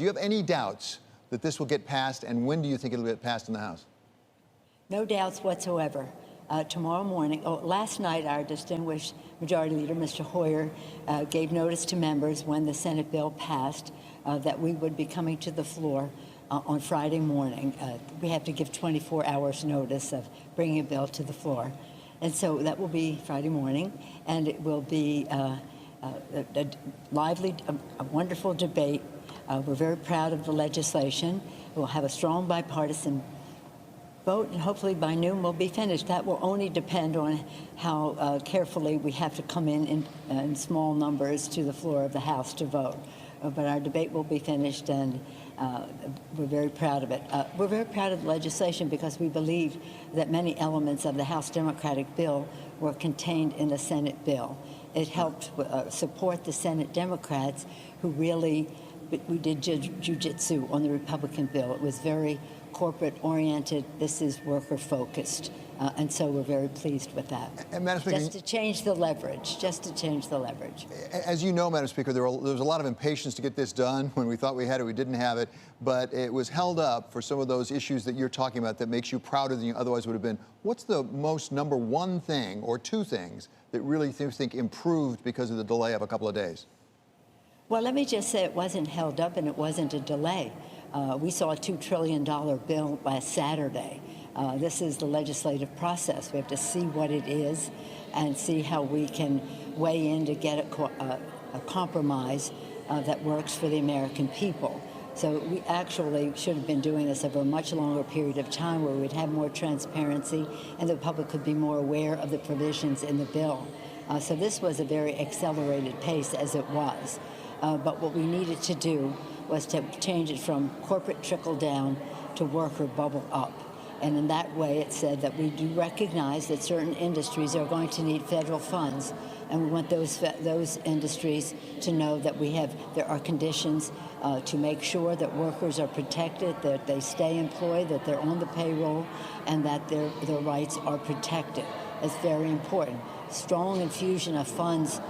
Do you have any doubts that this will get passed, and when do you think it'll get passed in the House? No doubts whatsoever. Tomorrow morning, last night, our distinguished Majority Leader, Mr. Hoyer, gave notice to members when the Senate bill passed that we would be coming to the floor on Friday morning. We have to give 24 hours notice of bringing a bill to the floor. And so that will be Friday morning, and it will be a lively, a wonderful debate. We're very proud of the legislation. We'll have a strong bipartisan vote, and hopefully by noon we'll be finished. That will only depend on how carefully we have to come in small numbers to the floor of the House to vote. But our debate will be finished, and we're very proud of it. We're very proud of the legislation because we believe that many elements of the House Democratic bill were contained in the Senate bill. It helped support the Senate Democrats who really, we did jiu-jitsu on the Republican bill. It was very corporate-oriented. This is worker-focused. And so we're very pleased with that. And Madam Speaker, just to change the leverage, As you know, Madam Speaker, there was a lot of impatience to get this done. When we thought we had it, we didn't have it. But it was held up for some of those issues that you're talking about that makes you prouder than you otherwise would have been. What's the most number one thing or two things that really you think improved because of the delay of a couple of days? Well, let me just say it wasn't held up and it wasn't a delay. We saw a $2 trillion bill last Saturday. This is the legislative process. We have to see what it is and see how we can weigh in to get a compromise that works for the American people. So we actually should have been doing this over a much longer period of time where we'd have more transparency and the public could be more aware of the provisions in the bill. So this was a very accelerated pace as it was. But what we needed to do was to change it from corporate trickle down to worker bubble up. And in that way, it said that we do recognize that certain industries are going to need federal funds, and we want those industries to know that there are conditions to make sure that workers are protected, that they stay employed, that they're on the payroll, and that their rights are protected. It's very important. Strong infusion of funds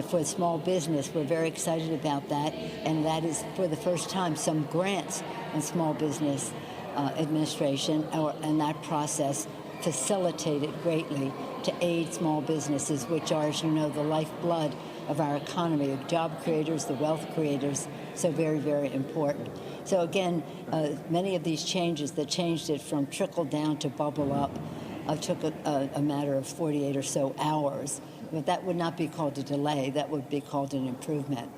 for small business. We're very excited about that, and that is for the first time some grants in small business administration, and that process facilitated greatly to aid small businesses, which are, as you know, the lifeblood of our economy, the job creators, the wealth creators, so very, very important. So again, many of these changes that changed it from trickle down to bubble up took a matter of 48 or so hours. But that would not be called a delay. That would be called an improvement.